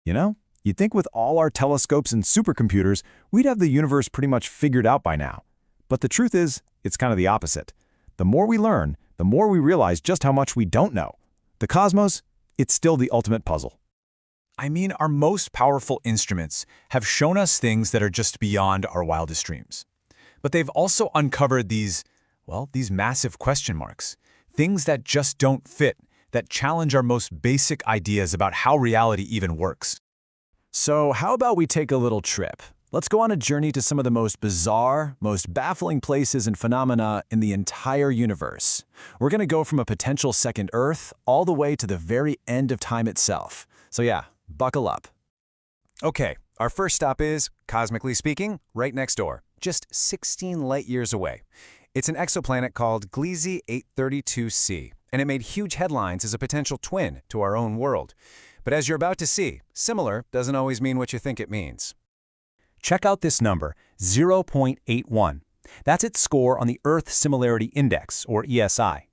You know, you'd think with all our telescopes and supercomputers, we'd have the universe pretty much figured out by now. But the truth is, it's kind of the opposite. The more we learn, the more we realize just how much we don't know. The cosmos, it's still the ultimate puzzle. I mean, our most powerful instruments have shown us things that are just beyond our wildest dreams. But they've also uncovered these massive question marks. Things that just don't fit, that challenge our most basic ideas about how reality even works. So how about we take a little trip? Let's go on a journey to some of the most bizarre, most baffling places and phenomena in the entire universe. We're going to go from a potential second Earth all the way to the very end of time itself. So yeah, buckle up. Okay, our first stop is, cosmically speaking, right next door, just 16 light-years away. It's an exoplanet called Gliese 832c, and it made huge headlines as a potential twin to our own world. But as you're about to see, similar doesn't always mean what you think it means. Check out this number, 0.81. That's its score on the Earth Similarity Index, or ESI.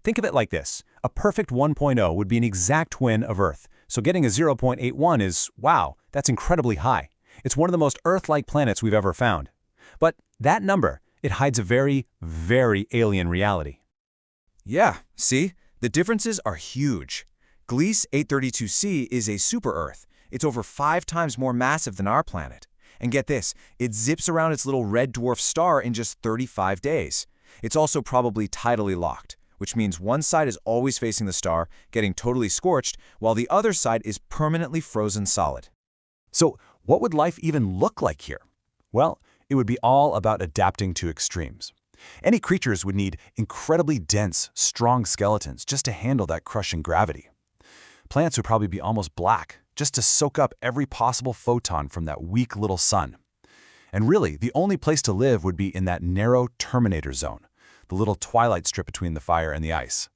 Think of it like this. A perfect 1.0 would be an exact twin of Earth. So getting a 0.81 is, wow, that's incredibly high. It's one of the most Earth-like planets we've ever found. But that number, it hides a very, very alien reality. Yeah, see? The differences are huge. Gliese 832c is a super-Earth. It's over 5 times more massive than our planet. And get this, it zips around its little red dwarf star in just 35 days. It's also probably tidally locked, which means one side is always facing the star, getting totally scorched, while the other side is permanently frozen solid. So what would life even look like here? Well, it would be all about adapting to extremes. Any creatures would need incredibly dense, strong skeletons just to handle that crushing gravity. Plants would probably be almost black, just to soak up every possible photon from that weak little sun. And really, the only place to live would be in that narrow terminator zone, the little twilight strip between the fire and the ice.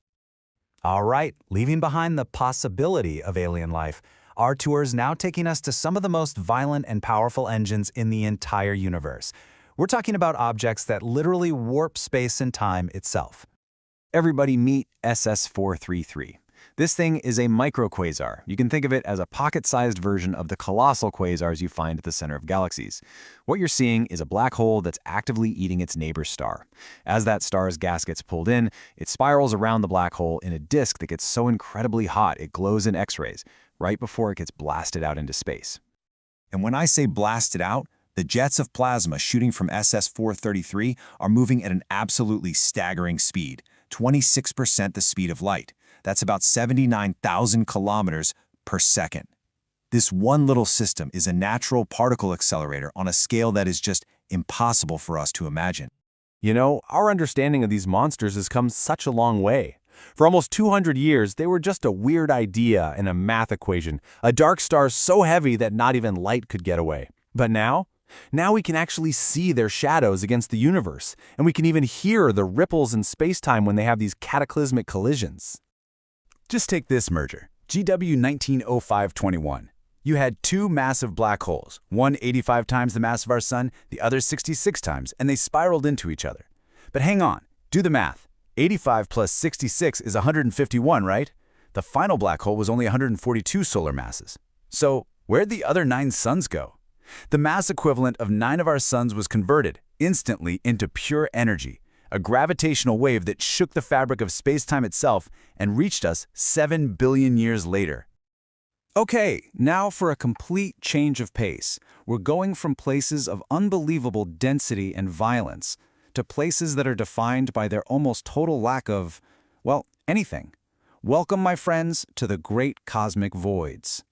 All right, leaving behind the possibility of alien life, our tour is now taking us to some of the most violent and powerful engines in the entire universe. We're talking about objects that literally warp space and time itself. Everybody meet SS433. This thing is a microquasar. You can think of it as a pocket-sized version of the colossal quasars you find at the center of galaxies. What you're seeing is a black hole that's actively eating its neighbor star. As that star's gas gets pulled in, it spirals around the black hole in a disk that gets so incredibly hot it glows in X-rays, right before it gets blasted out into space. And when I say blasted out, the jets of plasma shooting from SS433 are moving at an absolutely staggering speed, 26% the speed of light. That's about 79,000 kilometers per second. This one little system is a natural particle accelerator on a scale that is just impossible for us to imagine. You know, our understanding of these monsters has come such a long way. For almost 200 years, they were just a weird idea in a math equation, a dark star so heavy that not even light could get away. But now we can actually see their shadows against the universe, and we can even hear the ripples in space-time when they have these cataclysmic collisions. Just take this merger, GW 190521. You had 2 massive black holes, one 85 times the mass of our sun, the other 66 times, and they spiraled into each other. But hang on, do the math. 85 plus 66 is 151, right? The final black hole was only 142 solar masses. So where'd the other 9 suns go? The mass equivalent of 9 of our suns was converted instantly into pure energy, a gravitational wave that shook the fabric of space-time itself and reached us 7 billion years later. Okay, now for a complete change of pace. We're going from places of unbelievable density and violence to places that are defined by their almost total lack of, well, anything. Welcome, my friends, to the great cosmic voids.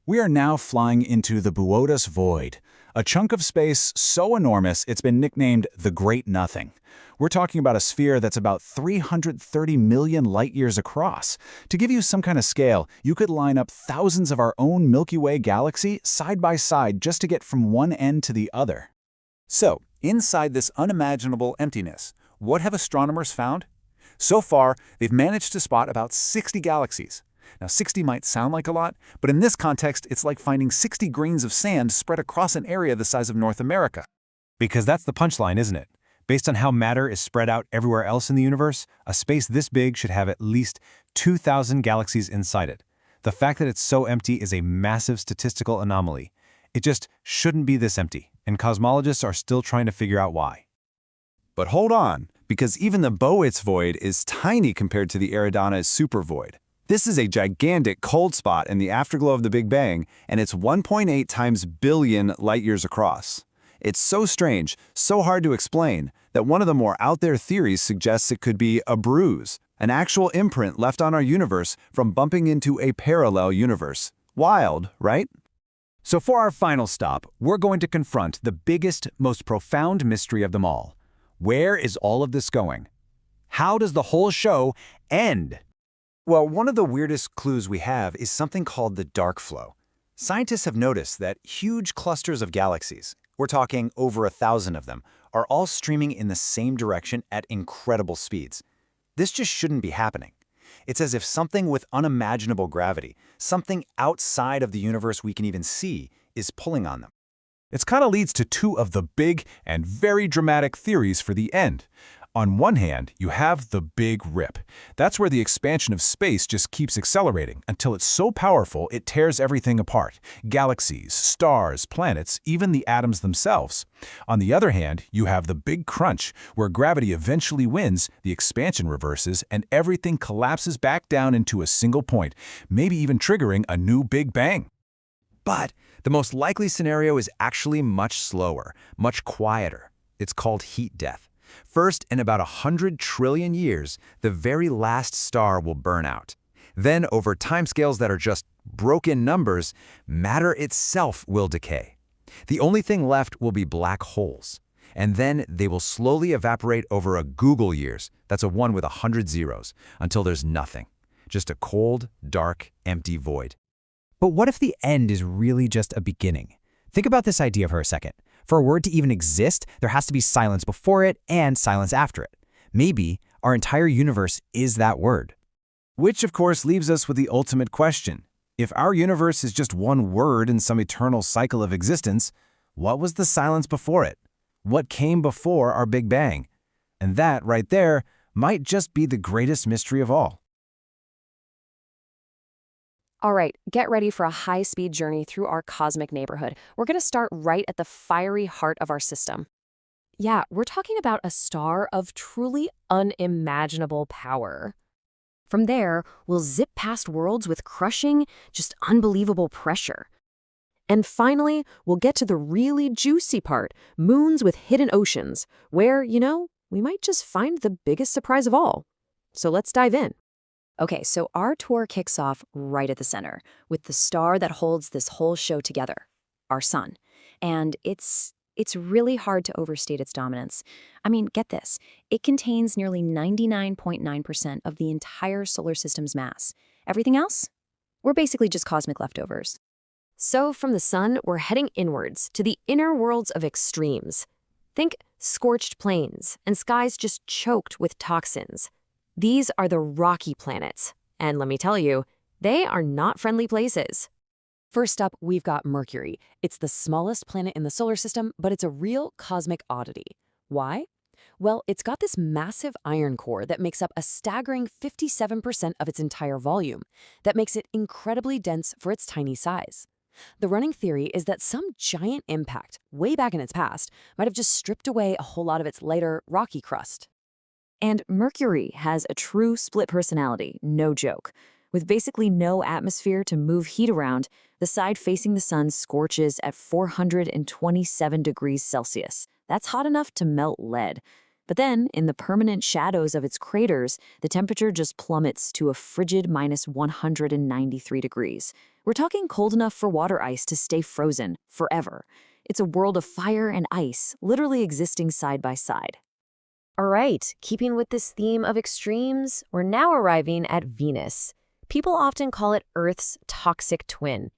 We are now flying into the Buotus Void, a chunk of space so enormous it's been nicknamed the Great Nothing. We're talking about a sphere that's about 330 million light-years across. To give you some kind of scale, you could line up thousands of our own Milky Way galaxy side by side just to get from one end to the other. So, inside this unimaginable emptiness, what have astronomers found? So far, they've managed to spot about 60 galaxies. Now, 60 might sound like a lot, but in this context, it's like finding 60 grains of sand spread across an area the size of North America. Because that's the punchline, isn't it? Based on how matter is spread out everywhere else in the universe, a space this big should have at least 2,000 galaxies inside it. The fact that it's so empty is a massive statistical anomaly. It just shouldn't be this empty, and cosmologists are still trying to figure out why. But hold on, because even the Bowitz void is tiny compared to the Eridana's supervoid. This is a gigantic cold spot in the afterglow of the Big Bang, and it's 1.8 times billion light-years across. It's so strange, so hard to explain, that one of the more out-there theories suggests it could be a bruise, an actual imprint left on our universe from bumping into a parallel universe. Wild, right? So for our final stop, we're going to confront the biggest, most profound mystery of them all. Where is all of this going? How does the whole show end? Well, one of the weirdest clues we have is something called the dark flow. Scientists have noticed that huge clusters of galaxies, we're talking over 1,000 of them, are all streaming in the same direction at incredible speeds. This just shouldn't be happening. It's as if something with unimaginable gravity, something outside of the universe we can even see, is pulling on them. It kind of leads to two of the big and very dramatic theories for the end. On one hand, you have the Big Rip. That's where the expansion of space just keeps accelerating until it's so powerful it tears everything apart. Galaxies, stars, planets, even the atoms themselves. On the other hand, you have the Big Crunch, where gravity eventually wins, the expansion reverses, and everything collapses back down into a single point, maybe even triggering a new Big Bang. But the most likely scenario is actually much slower, much quieter. It's called heat death. First, in about 100 trillion years, the very last star will burn out. Then, over timescales that are just broken numbers, matter itself will decay. The only thing left will be black holes. And then they will slowly evaporate over a Google years, that's a 1 with 100 zeros, until there's nothing. Just a cold, dark, empty void. But what if the end is really just a beginning? Think about this idea for a second. For a word to even exist, there has to be silence before it and silence after it. Maybe our entire universe is that word. Which, of course, leaves us with the ultimate question. If our universe is just one word in some eternal cycle of existence, what was the silence before it? What came before our Big Bang? And that, right there, might just be the greatest mystery of all. All right, get ready for a high-speed journey through our cosmic neighborhood. We're going to start right at the fiery heart of our system. Yeah, we're talking about a star of truly unimaginable power. From there, we'll zip past worlds with crushing, just unbelievable pressure. And finally, we'll get to the really juicy part, moons with hidden oceans, where, we might just find the biggest surprise of all. So let's dive in. Okay, so our tour kicks off right at the center, with the star that holds this whole show together, our sun. And it's really hard to overstate its dominance. I mean, get this. It contains nearly 99.9% of the entire solar system's mass. Everything else? We're basically just cosmic leftovers. So from the sun, we're heading inwards to the inner worlds of extremes. Think scorched plains and skies just choked with toxins. These are the rocky planets, and let me tell you, they are not friendly places. First up, we've got Mercury. It's the smallest planet in the solar system, but it's a real cosmic oddity. Why? Well, it's got this massive iron core that makes up a staggering 57% of its entire volume. That makes it incredibly dense for its tiny size. The running theory is that some giant impact, way back in its past, might have just stripped away a whole lot of its lighter, rocky crust. And Mercury has a true split personality, no joke. With basically no atmosphere to move heat around, the side facing the sun scorches at 427 degrees Celsius. That's hot enough to melt lead. But then, in the permanent shadows of its craters, the temperature just plummets to a frigid minus 193 degrees. We're talking cold enough for water ice to stay frozen forever. It's a world of fire and ice, literally existing side by side. All right, keeping with this theme of extremes, we're now arriving at Venus. People often call it Earth's toxic twin.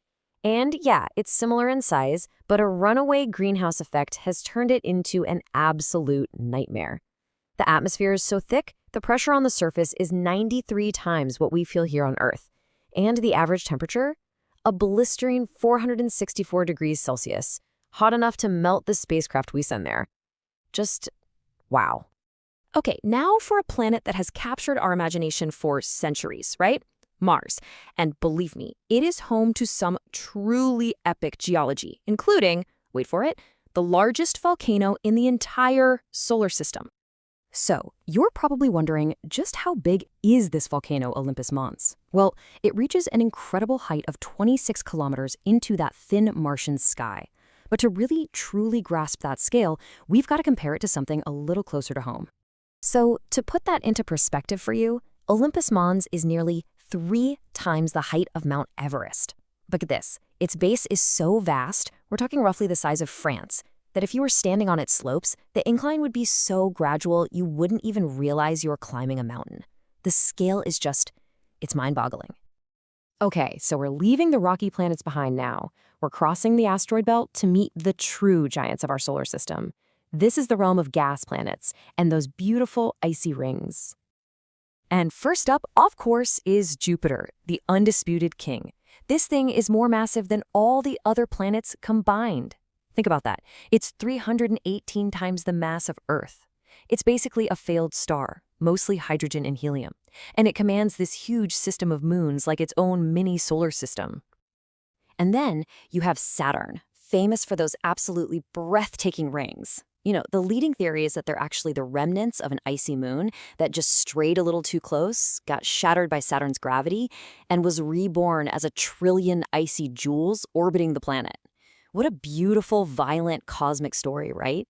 And yeah, it's similar in size, but a runaway greenhouse effect has turned it into an absolute nightmare. The atmosphere is so thick, the pressure on the surface is 93 times what we feel here on Earth. And the average temperature? A blistering 464 degrees Celsius, hot enough to melt the spacecraft we send there. Just wow. Okay, now for a planet that has captured our imagination for centuries, right? Mars. And believe me, it is home to some truly epic geology, including, wait for it, the largest volcano in the entire solar system. So, you're probably wondering, just how big is this volcano Olympus Mons? Well, it reaches an incredible height of 26 kilometers into that thin Martian sky. But to really, truly grasp that scale, we've got to compare it to something a little closer to home. So, to put that into perspective for you, Olympus Mons is nearly 3 times the height of Mount Everest. Look at this. Its base is so vast, we're talking roughly the size of France, that if you were standing on its slopes, the incline would be so gradual you wouldn't even realize you were climbing a mountain. The scale is just, it's mind-boggling. Okay, so we're leaving the rocky planets behind now. We're crossing the asteroid belt to meet the true giants of our solar system. This is the realm of gas planets and those beautiful icy rings. And first up, of course, is Jupiter, the undisputed king. This thing is more massive than all the other planets combined. Think about that. It's 318 times the mass of Earth. It's basically a failed star, mostly hydrogen and helium, and it commands this huge system of moons like its own mini solar system. And then you have Saturn, famous for those absolutely breathtaking rings. You know, the leading theory is that they're actually the remnants of an icy moon that just strayed a little too close, got shattered by Saturn's gravity, and was reborn as a trillion icy jewels orbiting the planet. What a beautiful, violent, cosmic story, right?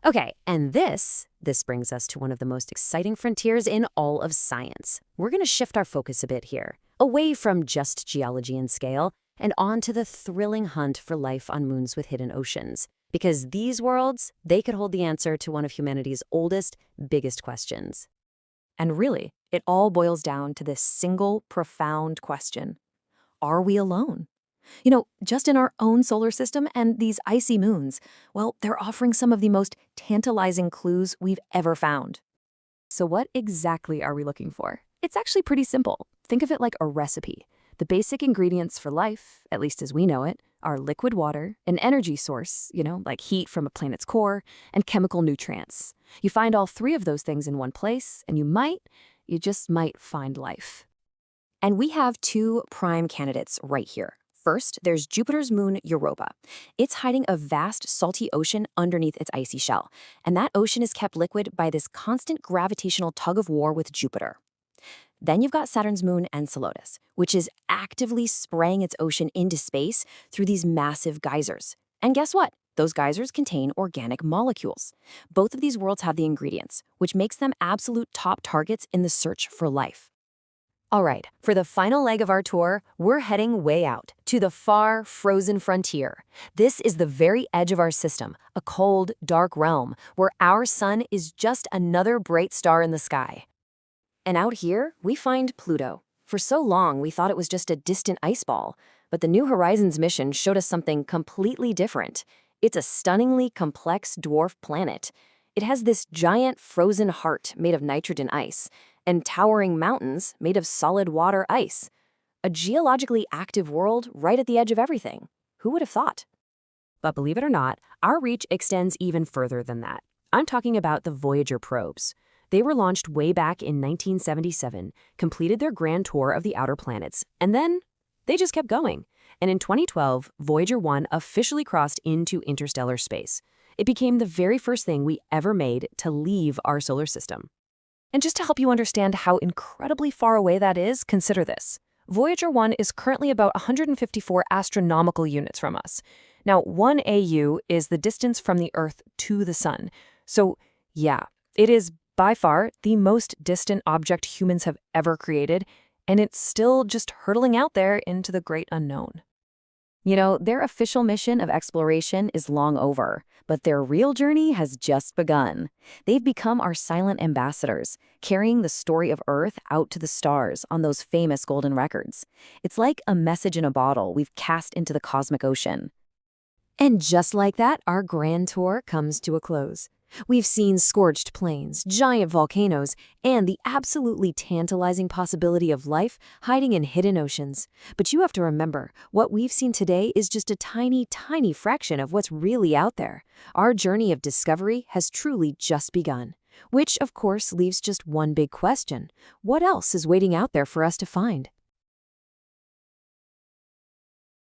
Okay, and this brings us to one of the most exciting frontiers in all of science. We're going to shift our focus a bit here, away from just geology and scale, and on to the thrilling hunt for life on moons with hidden oceans. Because these worlds, they could hold the answer to one of humanity's oldest, biggest questions. And really, it all boils down to this single, profound question. Are we alone? You know, just in our own solar system and these icy moons, well, they're offering some of the most tantalizing clues we've ever found. So what exactly are we looking for? It's actually pretty simple. Think of it like a recipe. The basic ingredients for life, at least as we know it, are liquid water, an energy source, like heat from a planet's core, and chemical nutrients. You find all 3 of those things in one place, and you just might find life. And we have 2 prime candidates right here. First, there's Jupiter's moon Europa. It's hiding a vast, salty ocean underneath its icy shell, and that ocean is kept liquid by this constant gravitational tug-of-war with Jupiter. Then you've got Saturn's moon Enceladus, which is actively spraying its ocean into space through these massive geysers. And guess what? Those geysers contain organic molecules. Both of these worlds have the ingredients, which makes them absolute top targets in the search for life. All right, for the final leg of our tour, we're heading way out, to the far, frozen frontier. This is the very edge of our system, a cold, dark realm, where our sun is just another bright star in the sky. And out here, we find Pluto. For so long, we thought it was just a distant ice ball, but the New Horizons mission showed us something completely different. It's a stunningly complex dwarf planet. It has this giant frozen heart made of nitrogen ice, and towering mountains made of solid water ice. A geologically active world right at the edge of everything. Who would have thought? But believe it or not, our reach extends even further than that. I'm talking about the Voyager probes. They were launched way back in 1977, completed their grand tour of the outer planets, and then they just kept going. And in 2012, Voyager 1 officially crossed into interstellar space. It became the very first thing we ever made to leave our solar system. And just to help you understand how incredibly far away that is, consider this. Voyager 1 is currently about 154 astronomical units from us. Now, 1 AU is the distance from the Earth to the Sun. So, yeah, it is by far the most distant object humans have ever created, and it's still just hurtling out there into the great unknown. You know, their official mission of exploration is long over, but their real journey has just begun. They've become our silent ambassadors, carrying the story of Earth out to the stars on those famous golden records. It's like a message in a bottle we've cast into the cosmic ocean. And just like that, our grand tour comes to a close. We've seen scorched plains, giant volcanoes, and the absolutely tantalizing possibility of life hiding in hidden oceans. But you have to remember, what we've seen today is just a tiny, tiny fraction of what's really out there. Our journey of discovery has truly just begun. Which, of course, leaves just one big question. What else is waiting out there for us to find?